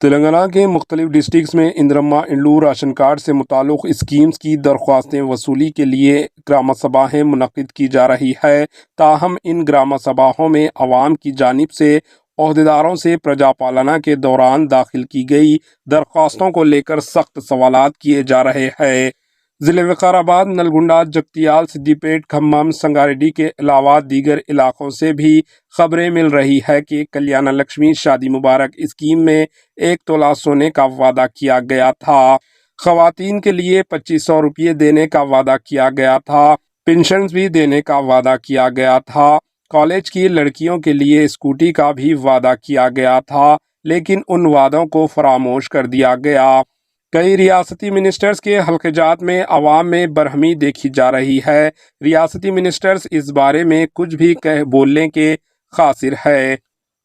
تلنگانہ کے مختلف ڈسٹرکٹس میں اندرما انڈو راشن کارڈ سے متعلق اسکیمز کی درخواستیں وصولی کے لیے گرامہ سبھائیں منعقد کی جا رہی ہے، تاہم ان گرامہ سبھاؤں میں عوام کی جانب سے عہدیداروں سے پرجا پالنا کے دوران داخل کی گئی درخواستوں کو لے کر سخت سوالات کیے جا رہے ہیں۔ ضلع وقار آباد، نلگنڈا، جگتیال، سدی پیٹ، کھمم، سنگاریڈی کے علاوہ دیگر علاقوں سے بھی خبریں مل رہی ہے کہ کلیانہ لکشمی شادی مبارک اسکیم میں 1 تولہ سونے کا وعدہ کیا گیا تھا، خواتین کے لیے 2500 روپے دینے کا وعدہ کیا گیا تھا، پینشنز بھی دینے کا وعدہ کیا گیا تھا، کالج کی لڑکیوں کے لیے اسکوٹی کا بھی وعدہ کیا گیا تھا، لیکن ان وعدوں کو فراموش کر دیا گیا۔ کئی ریاستی منسٹرز کے حلقہ جات میں عوام میں برہمی دیکھی جا رہی ہے۔ ریاستی منسٹرز اس بارے میں کچھ بھی بولنے کے قاصر ہے۔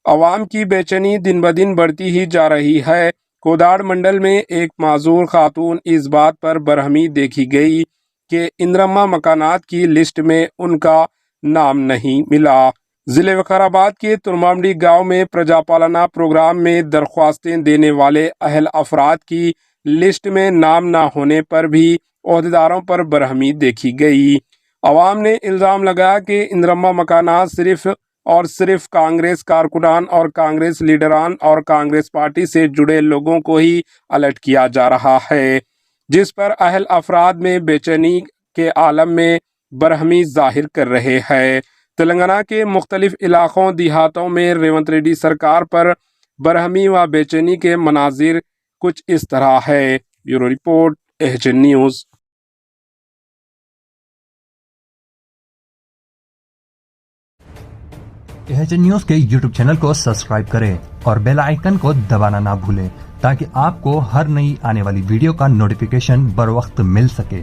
عوام کی بے چینی دن بدن بڑھتی ہی جا رہی ہے۔ کوداڑ منڈل میں ایک معذور خاتون اس بات پر برہمی دیکھی گئی کہ اندرما مکانات کی لسٹ میں ان کا نام نہیں ملا۔ ضلع وقار آباد کے ترمامڈی گاؤں میں پرجا پالنا پروگرام میں درخواستیں دینے والے اہل افراد کی لسٹ میں نام نہ ہونے پر بھی عہدیداروں پر برہمی دیکھی گئی۔ عوام نے الزام لگایا کہ اندرما مکانات صرف اور صرف کانگریس کارکنان اور کانگریس لیڈران اور کانگریس پارٹی سے جڑے لوگوں کو ہی الرٹ کیا جا رہا ہے، جس پر اہل افراد میں بے چینی کے عالم میں برہمی ظاہر کر رہے ہیں۔ تلنگانہ کے مختلف علاقوں دیہاتوں میں ریونت ریڈی سرکار پر برہمی و بے چینی کے مناظر کچھ اس طرح ہے۔ Bureau report, H N news. H N news کے یوٹیوب چینل کو سبسکرائب کریں اور بیل آئیکن کو دبانا نہ بھولیں تاکہ آپ کو ہر نئی آنے والی ویڈیو کا نوٹیفیکیشن بر وقت مل سکے۔